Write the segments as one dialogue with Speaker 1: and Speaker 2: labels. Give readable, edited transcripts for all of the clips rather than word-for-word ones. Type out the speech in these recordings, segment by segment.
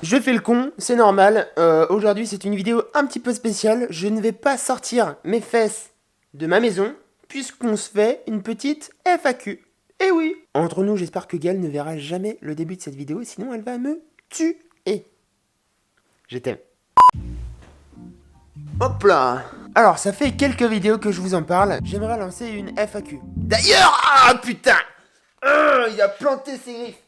Speaker 1: Je fais le con, c'est normal. Aujourd'hui, c'est une vidéo un petit peu spéciale. Je ne vais pas sortir mes fesses de ma maison, puisqu'on se fait une petite FAQ. Eh oui. Entre nous, j'espère que Gaëlle ne verra jamais le début de cette vidéo, sinon elle va me tuer. Je t'aime. Hop là. Alors, ça fait quelques vidéos que je vous en parle. J'aimerais lancer une FAQ. D'ailleurs, ah putain, il a planté ses griffes.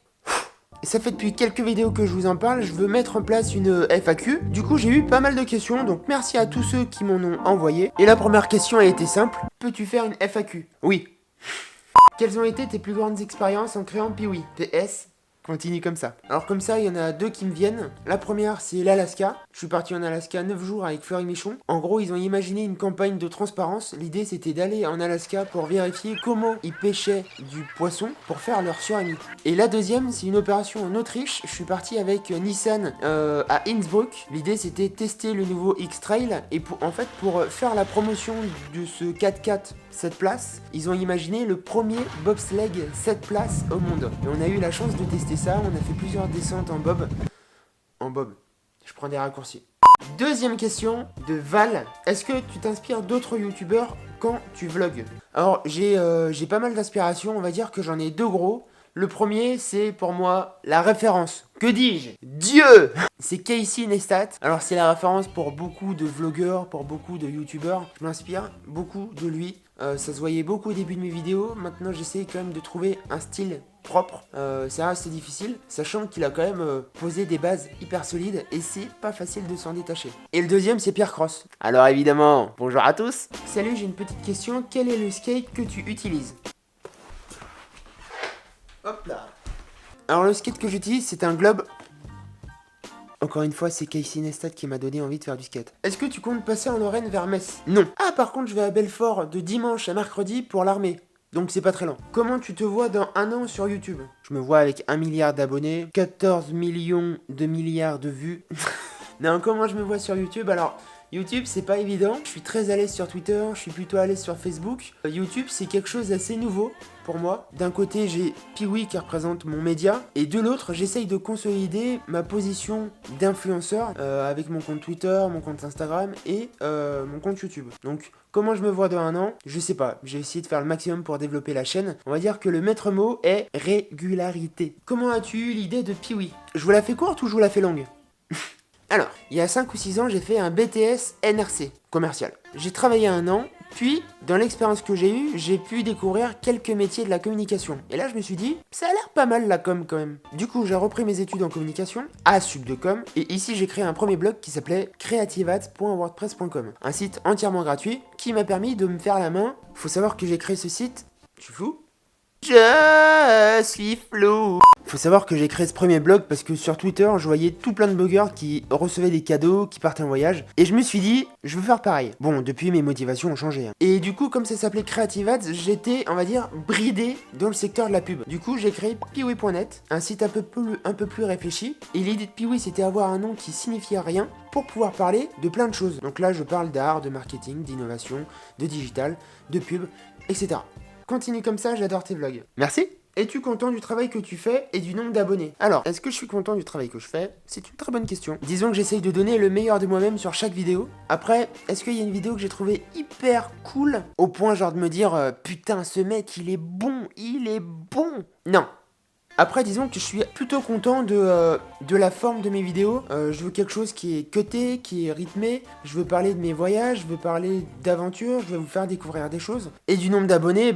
Speaker 1: Ça fait depuis quelques vidéos que je vous en parle, je veux mettre en place une FAQ. Du coup, j'ai eu pas mal de questions, donc merci à tous ceux qui m'en ont envoyé. Et la première question a été simple. Peux-tu faire une FAQ? Oui. Quelles ont été tes plus grandes expériences en créant Piwi? PS, continue comme ça. Alors comme ça, il y en a deux qui me viennent. La première, c'est l'Alaska. Je suis parti en Alaska 9 jours avec Fleury Michon. En gros, ils ont imaginé une campagne de transparence. L'idée, c'était d'aller en Alaska pour vérifier comment ils pêchaient du poisson pour faire leur surimi. Et la deuxième, c'est une opération en Autriche. Je suis parti avec Nissan à Innsbruck. L'idée, c'était tester le nouveau X-Trail. Et pour faire la promotion de ce 4x4 7 places, ils ont imaginé le premier bobsleigh 7 places au monde. Et on a eu la chance de tester ça. On a fait plusieurs descentes en bob. Je prends des raccourcis. Deuxième question de Val. Est-ce que tu t'inspires d'autres youtubeurs quand tu vlogs? Alors, j'ai pas mal d'inspiration. On va dire que j'en ai deux gros. Le premier, c'est pour moi la référence. Que dis-je? Dieu! C'est Casey Neistat. Alors, c'est la référence pour beaucoup de vlogueurs, pour beaucoup de youtubeurs. Je m'inspire beaucoup de lui. Ça se voyait beaucoup au début de mes vidéos. Maintenant, j'essaie quand même de trouver un style propre. Ça reste difficile, sachant qu'il a quand même posé des bases hyper solides et c'est pas facile de s'en détacher. Et le deuxième, c'est Pierre Cross. Alors évidemment, bonjour à tous. Salut, j'ai une petite question. Quel est le skate que tu utilises? Hop là. Alors le skate que j'utilise, c'est un globe. Encore une fois, c'est Casey Neistat qui m'a donné envie de faire du skate. Est-ce que tu comptes passer en Lorraine vers Metz? Non. Ah, par contre, je vais à Belfort de dimanche à mercredi pour l'armée. Donc c'est pas très lent. Comment tu te vois dans un an sur YouTube? Je me vois avec 1 milliard d'abonnés, 14 millions de milliards de vues. Non, comment je me vois sur YouTube? Alors, YouTube, c'est pas évident. Je suis très à l'aise sur Twitter, je suis plutôt à l'aise sur Facebook. YouTube, c'est quelque chose d'assez nouveau pour moi. D'un côté, j'ai Piwi qui représente mon média, et de l'autre, j'essaye de consolider ma position d'influenceur avec mon compte Twitter, mon compte Instagram et mon compte YouTube. Donc, comment je me vois dans un an? Je sais pas. J'ai essayé de faire le maximum pour développer la chaîne. On va dire que le maître mot est régularité. Comment as-tu eu l'idée de Piwi? Je vous la fais courte ou je vous la fais longue? Alors, il y a 5 ou 6 ans, j'ai fait un BTS NRC, commercial. J'ai travaillé un an, puis, dans l'expérience que j'ai eue, j'ai pu découvrir quelques métiers de la communication. Et là, je me suis dit, ça a l'air pas mal la com quand même. Du coup, j'ai repris mes études en communication, à Subdecom, et ici, j'ai créé un premier blog qui s'appelait creativads.wordpress.com. Un site entièrement gratuit qui m'a permis de me faire la main. Faut savoir que j'ai créé ce site, je suis flou. Je suis flou. Faut savoir que j'ai créé ce premier blog parce que sur Twitter, je voyais tout plein de blogueurs qui recevaient des cadeaux, qui partaient en voyage. Et je me suis dit, je veux faire pareil. Bon, depuis, mes motivations ont changé. Et du coup, comme ça s'appelait Creative Ads, j'étais, on va dire, bridé dans le secteur de la pub. Du coup, j'ai créé piwi.net, un site un peu plus réfléchi. Et l'idée de Piwi, c'était avoir un nom qui signifiait rien pour pouvoir parler de plein de choses. Donc là, je parle d'art, de marketing, d'innovation, de digital, de pub, etc. Continue comme ça, j'adore tes vlogs. Merci. Es-tu content du travail que tu fais et du nombre d'abonnés? Alors, est-ce que je suis content du travail que je fais? C'est une très bonne question. Disons que j'essaye de donner le meilleur de moi-même sur chaque vidéo. Après, est-ce qu'il y a une vidéo que j'ai trouvée hyper cool au point genre de me dire putain, ce mec, il est bon. Non. Après, disons que je suis plutôt content de la forme de mes vidéos. Je veux quelque chose qui est cuté, qui est rythmé. Je veux parler de mes voyages, je veux parler d'aventure, je veux vous faire découvrir des choses. Et du nombre d'abonnés,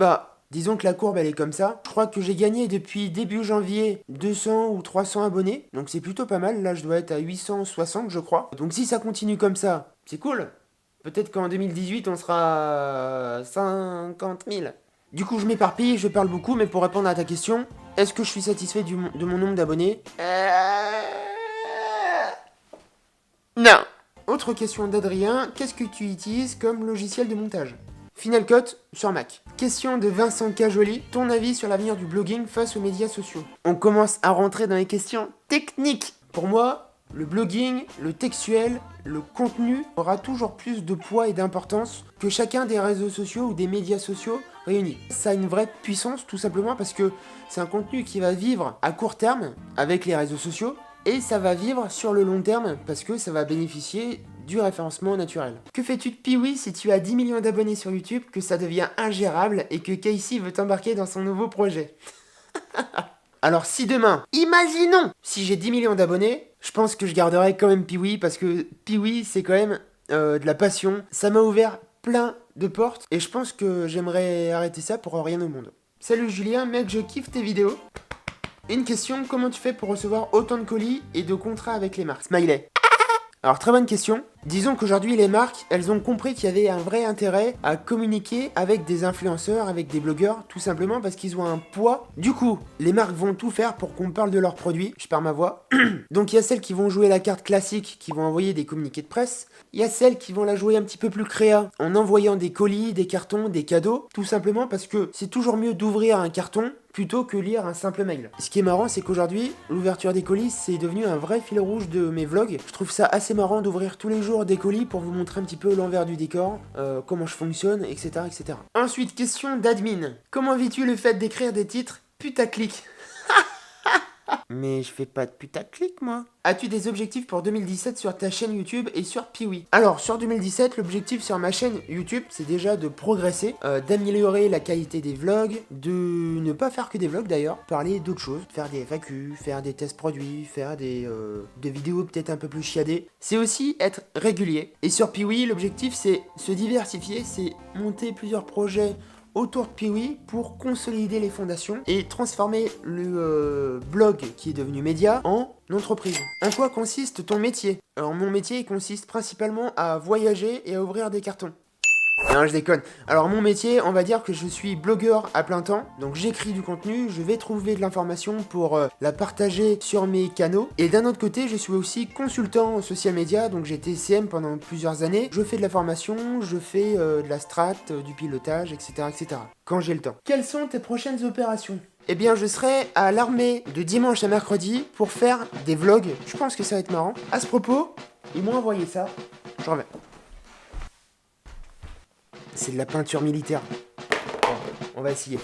Speaker 1: disons que la courbe, elle est comme ça. Je crois que j'ai gagné depuis début janvier 200 ou 300 abonnés. Donc c'est plutôt pas mal. Là, je dois être à 860, je crois. Donc si ça continue comme ça, c'est cool. Peut-être qu'en 2018, on sera à 50 000. Du coup, je m'éparpille, je parle beaucoup, mais pour répondre à ta question, est-ce que je suis satisfait de mon nombre d'abonnés? Non. Autre question d'Adrien, qu'est-ce que tu utilises comme logiciel de montage? Final Cut sur Mac. Question de Vincent Cajoli, ton avis sur l'avenir du blogging face aux médias sociaux? On commence à rentrer dans les questions techniques. Pour moi, le blogging, le textuel, le contenu aura toujours plus de poids et d'importance que chacun des réseaux sociaux ou des médias sociaux réunis. Ça a une vraie puissance tout simplement parce que c'est un contenu qui va vivre à court terme avec les réseaux sociaux, et ça va vivre sur le long terme parce que ça va bénéficier du référencement naturel. Que fais-tu de Piwi si tu as 10 millions d'abonnés sur YouTube, que ça devient ingérable et que Casey veut t'embarquer dans son nouveau projet? Alors si demain, imaginons, si j'ai 10 millions d'abonnés, je pense que je garderai quand même Piwi parce que Piwi c'est quand même de la passion. Ça m'a ouvert plein de portes et je pense que j'aimerais arrêter ça pour rien au monde. Salut Julien, mec, je kiffe tes vidéos. Une question, comment tu fais pour recevoir autant de colis et de contrats avec les marques? Smiley. Alors très bonne question. Disons qu'aujourd'hui les marques, elles ont compris qu'il y avait un vrai intérêt à communiquer avec des influenceurs, avec des blogueurs, tout simplement parce qu'ils ont un poids. Du coup, les marques vont tout faire pour qu'on parle de leurs produits. Je perds ma voix. Donc il y a celles qui vont jouer la carte classique, qui vont envoyer des communiqués de presse. Il y a celles qui vont la jouer un petit peu plus créa, en envoyant des colis, des cartons, des cadeaux. Tout simplement parce que c'est toujours mieux d'ouvrir un carton plutôt que lire un simple mail. Ce qui est marrant, c'est qu'aujourd'hui, l'ouverture des colis, c'est devenu un vrai fil rouge de mes vlogs. Je trouve ça assez marrant d'ouvrir tous les jours des colis pour vous montrer un petit peu l'envers du décor, comment je fonctionne, etc., etc. Ensuite, question d'admin. Comment vis-tu le fait d'écrire des titres putaclic? Mais je fais pas de putaclic, moi. As-tu des objectifs pour 2017 sur ta chaîne YouTube et sur Piwi? Alors, sur 2017, l'objectif sur ma chaîne YouTube, c'est déjà de progresser, d'améliorer la qualité des vlogs, de ne pas faire que des vlogs d'ailleurs, parler d'autres choses, faire des FAQ, faire des tests produits, faire des vidéos peut-être un peu plus chiadées. C'est aussi être régulier. Et sur Piwi, l'objectif, c'est se diversifier, c'est monter plusieurs projets autour de Piwi pour consolider les fondations et transformer le blog qui est devenu média en entreprise. En quoi consiste ton métier? Alors mon métier il consiste principalement à voyager et à ouvrir des cartons. Non, je déconne. Alors mon métier, on va dire que je suis blogueur à plein temps, donc j'écris du contenu, je vais trouver de l'information pour la partager sur mes canaux. Et d'un autre côté, je suis aussi consultant en social media, donc j'ai été CM pendant plusieurs années. Je fais de la formation, je fais de la strat, du pilotage, etc., etc. Quand j'ai le temps. Quelles sont tes prochaines opérations? Eh bien, je serai à l'armée de dimanche à mercredi pour faire des vlogs. Je pense que ça va être marrant. À ce propos, ils m'ont envoyé ça. Je reviens. C'est de la peinture militaire. Bon, on va essayer.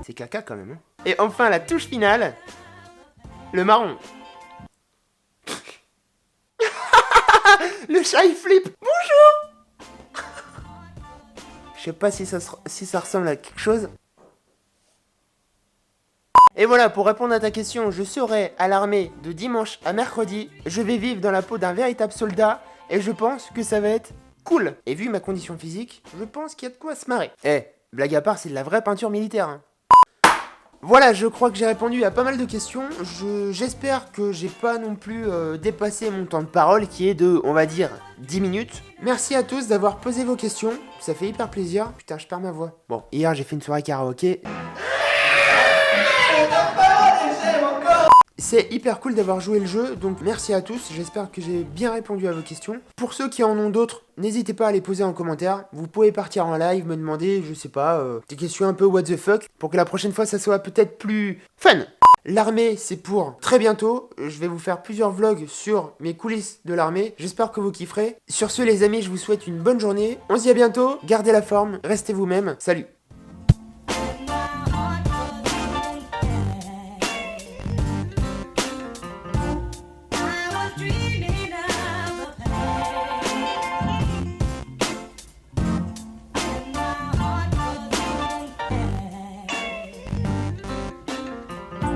Speaker 1: C'est caca quand même. Hein. Et enfin, la touche finale. Le marron. Le chat il flippe. Bonjour. Je sais pas si ça ressemble à quelque chose. Et voilà, pour répondre à ta question, je serai à l'armée de dimanche à mercredi. Je vais vivre dans la peau d'un véritable soldat et je pense que ça va être cool. Et vu ma condition physique, je pense qu'il y a de quoi se marrer. Blague à part, c'est de la vraie peinture militaire. Hein. Voilà, je crois que j'ai répondu à pas mal de questions. J'espère que j'ai pas non plus dépassé mon temps de parole qui est de, on va dire, 10 minutes. Merci à tous d'avoir posé vos questions. Ça fait hyper plaisir. Putain, je perds ma voix. Bon, hier j'ai fait une soirée karaoké. C'est hyper cool d'avoir joué le jeu, donc merci à tous, j'espère que j'ai bien répondu à vos questions. Pour ceux qui en ont d'autres, n'hésitez pas à les poser en commentaire. Vous pouvez partir en live, me demander, je sais pas, des questions un peu what the fuck, pour que la prochaine fois ça soit peut-être plus fun. L'armée, c'est pour très bientôt. Je vais vous faire plusieurs vlogs sur mes coulisses de l'armée. J'espère que vous kifferez. Sur ce, les amis, je vous souhaite une bonne journée. On se dit à bientôt. Gardez la forme. Restez vous-même. Salut.